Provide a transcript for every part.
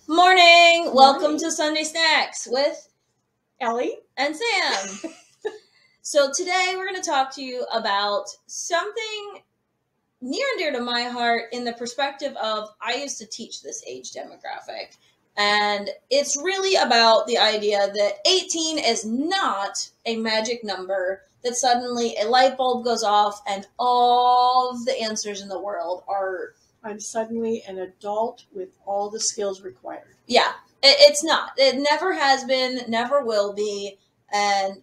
Morning! Welcome Morning. to Sunday Snacks with Ellie? and Sam. So today we're going to talk to you about something near and dear to my heart in the perspective of I used to teach this age demographic. And it's really about the idea that 18 is not a magic number, that suddenly a light bulb goes off and all of the answers in the world are. I'm suddenly an adult with all the skills required. Yeah, it's not. It never has been, never will be. And,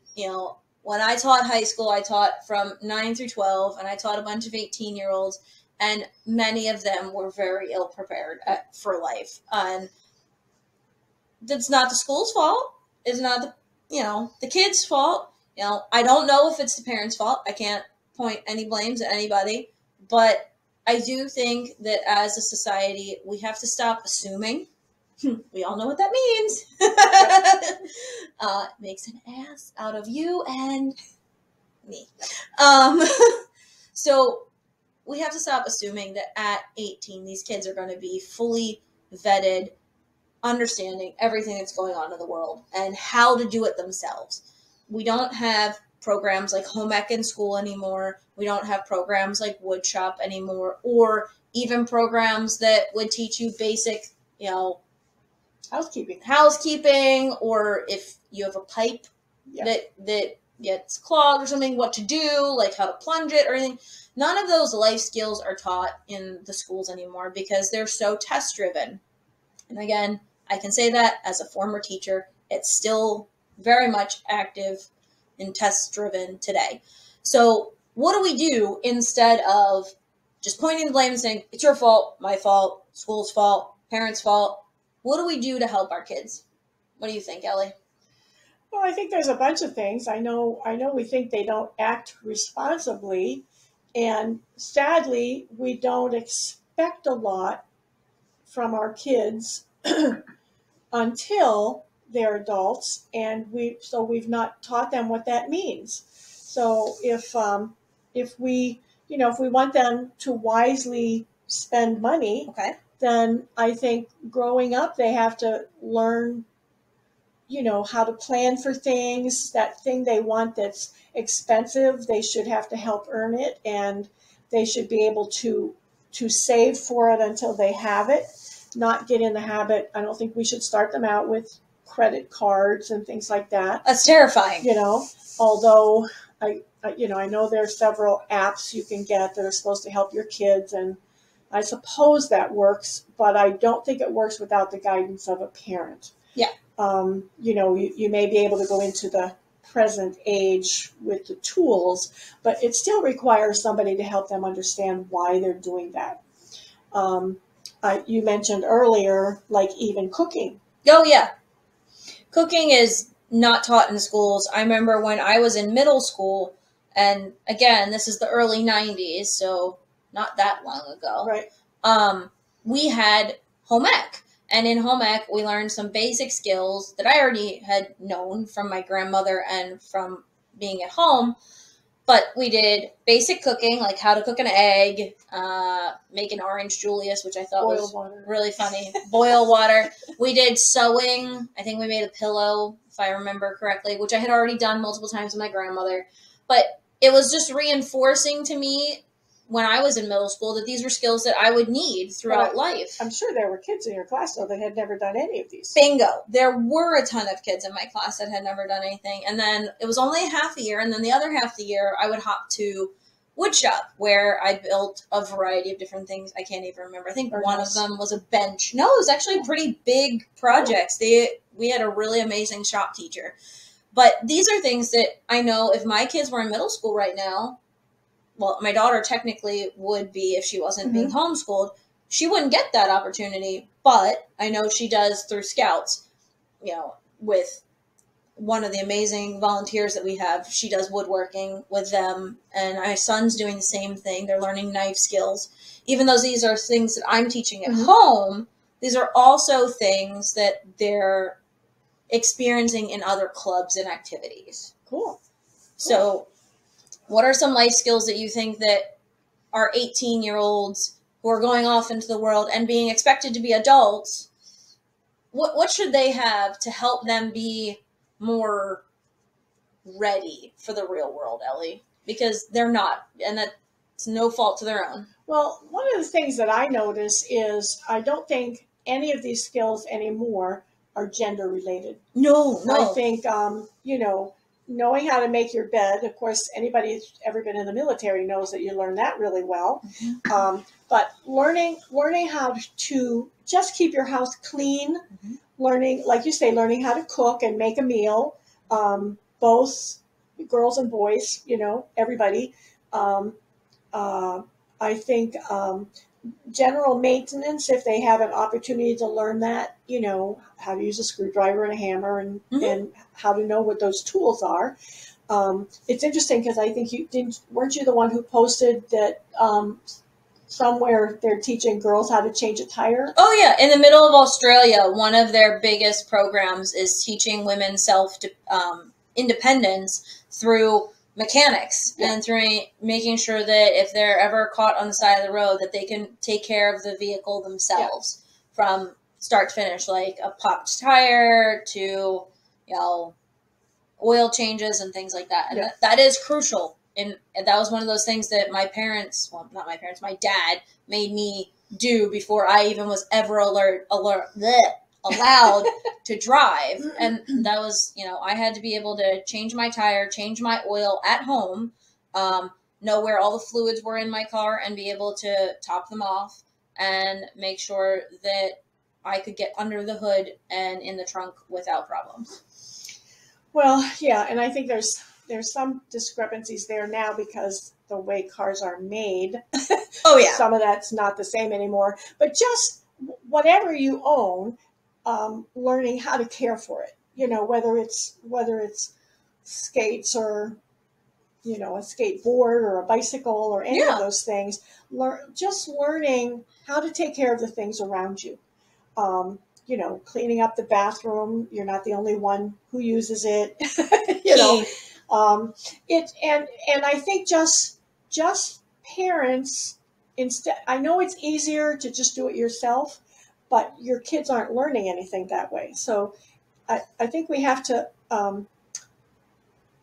when I taught high school, I taught from 9 through 12, and I taught a bunch of 18-year-olds, and many of them were very ill prepared for life. And that's not the school's fault. It's not the kids' fault. I don't know if it's the parents' fault. I can't point any blames at anybody, but I do think that as a society, we have to stop assuming. We all know what that means. It makes an ass out of you and me. So we have to stop assuming that at 18, these kids are going to be fully vetted, understanding everything that's going on in the world and how to do it themselves. We don't have programs like home ec in school anymore. We don't have programs like woodshop anymore, or even programs that would teach you basic, housekeeping, or if you have a pipe that gets clogged or something, what to do, like how to plunge it or anything. None of those life skills are taught in the schools anymore because they're so test driven. And again, I can say that as a former teacher, it's still very much active and test driven today. So what do we do instead of just pointing the blame and saying, it's your fault, my fault, school's fault, parents' fault? What do we do to help our kids? What do you think, Ellie? Well, I think there's a bunch of things. I know we think they don't act responsibly, and sadly, we don't expect a lot from our kids until they're adults, and we've not taught them what that means. So if we want them to wisely spend money, Okay. then I think growing up they have to learn, how to plan for things. That thing they want that's expensive, they should have to help earn it, and they should be able to save for it until they have it. Not get in the habit. I don't think we should start them out with credit cards and things like that. That's terrifying. Although I know there are several apps you can get that are supposed to help your kids, and I suppose that works, but I don't think it works without the guidance of a parent. Yeah. You may be able to go into the present age with the tools, but it still requires somebody to help them understand why they're doing that. You mentioned earlier, like even cooking. Oh, yeah. Cooking is not taught in schools. I remember when I was in middle school, and again, this is the early 90s, so not that long ago. Right. We had home ec. And in home ec, we learned some basic skills that I already had known from my grandmother and from being at home. But we did basic cooking, like how to cook an egg, make an orange Julius, which I thought was really funny. Boil water. We did sewing. I think we made a pillow, if I remember correctly, which I had already done multiple times with my grandmother. But it was just reinforcing to me when I was in middle school that these were skills that I would need throughout life. I'm sure there were kids in your class, though, that had never done any of these. Bingo. There were a ton of kids in my class that had never done anything. And then it was only half a year. And then the other half of the year, I would hop to woodshop, where I built a variety of different things. I can't even remember. I think one of them was a bench. No, it was actually pretty big projects. We had a really amazing shop teacher. But these are things that I know if my kids were in middle school right now, well, my daughter technically would be if she wasn't being homeschooled. She wouldn't get that opportunity, but I know she does through Scouts, with one of the amazing volunteers that we have. She does woodworking with them, and my son's doing the same thing. They're learning knife skills. Even though these are things that I'm teaching at home, these are also things that they're experiencing in other clubs and activities. Cool. So what are some life skills that you think that our 18-year-olds who are going off into the world and being expected to be adults what should they have to help them be more ready for the real world, Ellie? Because they're not, and that's no fault to their own. Well, one of the things that I notice is I don't think any of these skills anymore are gender related. No. I think, knowing how to make your bed, of course, anybody who's ever been in the military knows that you learn that really well. But learning how to just keep your house clean, learning, like you say, learning how to cook and make a meal, both girls and boys, everybody. I think general maintenance, if they have an opportunity to learn that, how to use a screwdriver and a hammer and how to know what those tools are. It's interesting because I think weren't you the one who posted that somewhere they're teaching girls how to change a tire? Oh yeah, in the middle of Australia, one of their biggest programs is teaching women independence through mechanics and through making sure that if they're ever caught on the side of the road, that they can take care of the vehicle themselves from start to finish, like a popped tire to, oil changes and things like that. And that is crucial. And that was one of those things that my dad made me do before I even was ever allowed to drive. And that was, I had to be able to change my tire, change my oil at home, know where all the fluids were in my car and be able to top them off and make sure that I could get under the hood and in the trunk without problems. Well, yeah, and I think there's some discrepancies there now because the way cars are made. Oh yeah. Some of that's not the same anymore. But just whatever you own, learning how to care for it. Whether it's skates or a skateboard or a bicycle or any of those things. Just learning how to take care of the things around you. Cleaning up the bathroom. You're not the only one who uses it. And I think just parents, instead, I know it's easier to just do it yourself, but your kids aren't learning anything that way. So I think we have to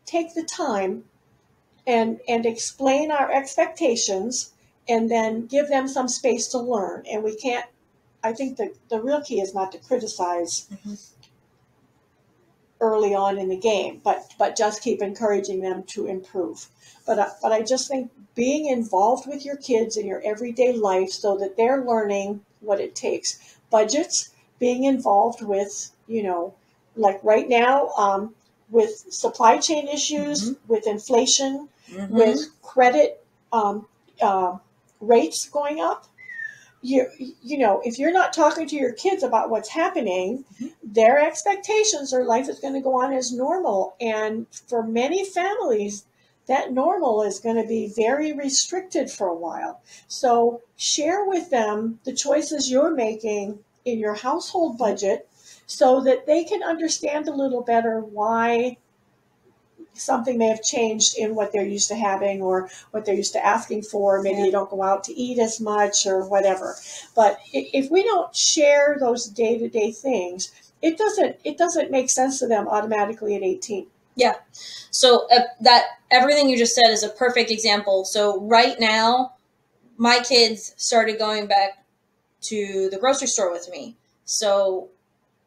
take the time and explain our expectations and then give them some space to learn. And we can't, I think the real key is not to criticize early on in the game, but just keep encouraging them to improve. But I just think being involved with your kids in your everyday life so that they're learning what it takes. Budgets, being involved with, like right now, with supply chain issues, with inflation, with credit rates going up. If you're not talking to your kids about what's happening, their expectations are life is going to go on as normal. And for many families, that normal is going to be very restricted for a while. So share with them the choices you're making in your household budget so that they can understand a little better why something may have changed in what they're used to having or what they're used to asking for. Maybe you don't go out to eat as much or whatever. But if we don't share those day-to-day things, it doesn't make sense to them automatically at 18. Yeah. So that everything you just said is a perfect example. So right now, my kids started going back to the grocery store with me. So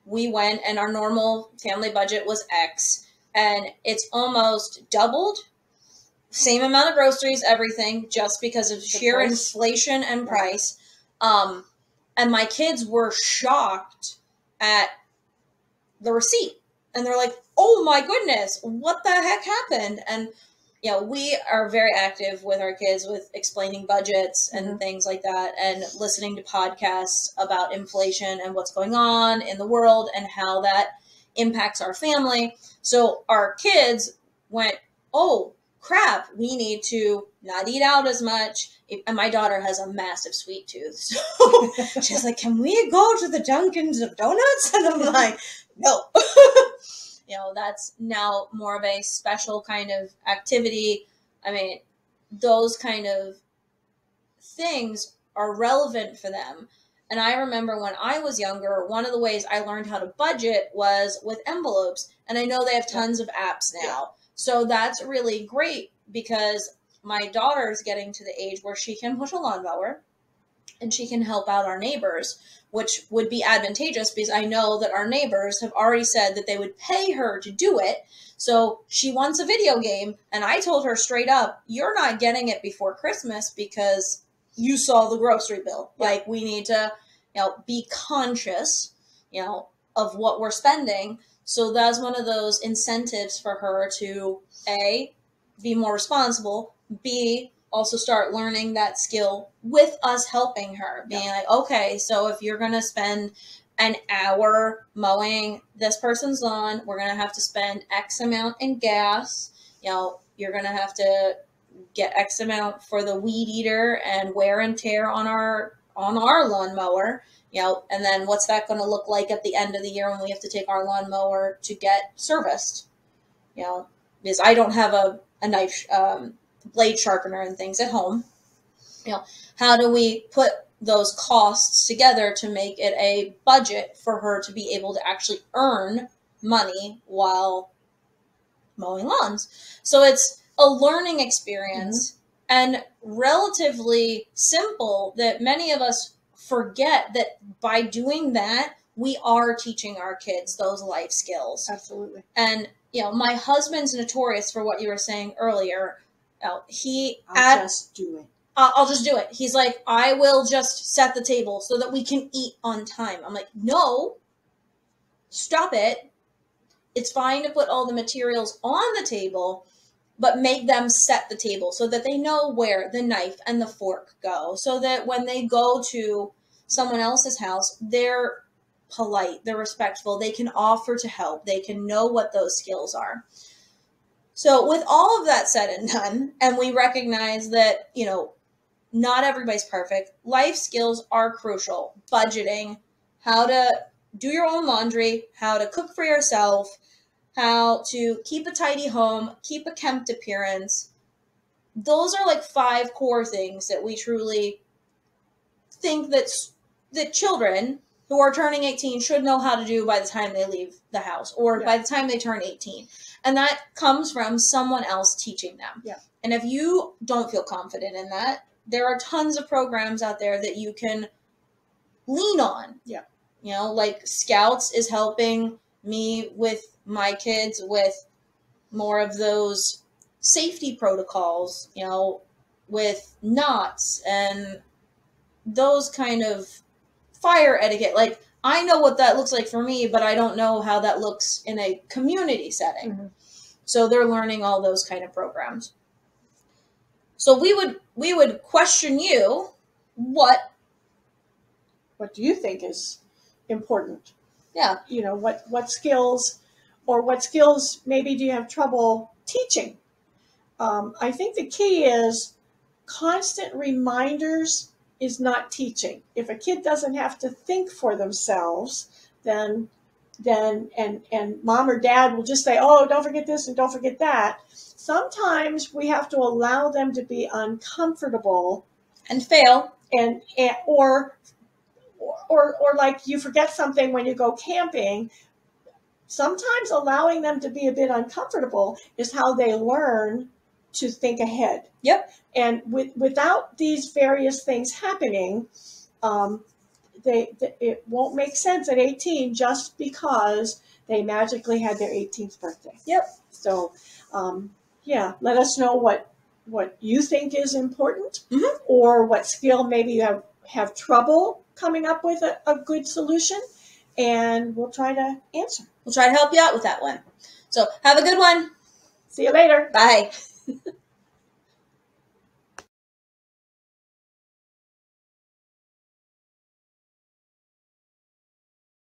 we went and our normal family budget was X. And it's almost doubled, same amount of groceries, everything, just because of sheer inflation and price. And my kids were shocked at the receipt. And they're like, oh my goodness, what the heck happened? And, we are very active with our kids with explaining budgets and things like that and listening to podcasts about inflation and what's going on in the world and how that impacts our family. So our kids went, oh crap, we need to not eat out as much. And my daughter has a massive sweet tooth. So she's like, can we go to the Dunkin's of Donuts? And I'm like, no. That's now more of a special kind of activity. I mean, those kind of things are relevant for them. And I remember when I was younger, one of the ways I learned how to budget was with envelopes. And I know they have tons of apps now. So that's really great because my daughter's getting to the age where she can push a lawnmower and she can help out our neighbors, which would be advantageous because I know that our neighbors have already said that they would pay her to do it. So she wants a video game, and I told her straight up, you're not getting it before Christmas because you saw the grocery bill. Yeah. Like, we need to, be conscious, of what we're spending. So that's one of those incentives for her to, A, be more responsible, B, also start learning that skill with us helping her, being like, okay, so if you're going to spend an hour mowing this person's lawn, we're going to have to spend X amount in gas. You're going to have to get X amount for the weed eater and wear and tear on our lawnmower, and then what's that going to look like at the end of the year when we have to take our lawnmower to get serviced, because I don't have a knife, blade sharpener and things at home. How do we put those costs together to make it a budget for her to be able to actually earn money while mowing lawns? So it's a learning experience and relatively simple that many of us forget that by doing that, we are teaching our kids those life skills. Absolutely. And, my husband's notorious for what you were saying earlier. I'll just do it. I'll just do it. He's like, I will just set the table so that we can eat on time. I'm like, no, stop it. It's fine to put all the materials on the table, but make them set the table so that they know where the knife and the fork go, so that when they go to someone else's house, they're polite, they're respectful, they can offer to help, they can know what those skills are. So with all of that said and done, and we recognize that, not everybody's perfect, life skills are crucial. Budgeting, how to do your own laundry, how to cook for yourself, how to keep a tidy home, keep a kempt appearance. Those are like 5 core things that we truly think that children who are turning 18 should know how to do by the time they leave the house or by the time they turn 18. And that comes from someone else teaching them. Yeah. And if you don't feel confident in that, there are tons of programs out there that you can lean on. Yeah. Like Scouts is helping me with my kids with more of those safety protocols, with knots and those kind of fire etiquette. Like, I know what that looks like for me, but I don't know how that looks in a community setting. Mm-hmm. So they're learning all those kind of programs. So we would question you, what do you think is important? Yeah. What skills, or what skills maybe do you have trouble teaching? I think the key is constant reminders is not teaching. If a kid doesn't have to think for themselves, then mom or dad will just say, oh, don't forget this and don't forget that. Sometimes we have to allow them to be uncomfortable and fail, or like you forget something when you go camping. Sometimes allowing them to be a bit uncomfortable is how they learn to think ahead. Yep. And without these various things happening, it won't make sense at 18 just because they magically had their 18th birthday. Yep. So, let us know what you think is important, or what skill maybe you have trouble coming up with a good solution, and we'll try to answer. We'll try to help you out with that one. So have a good one. See you later. Bye.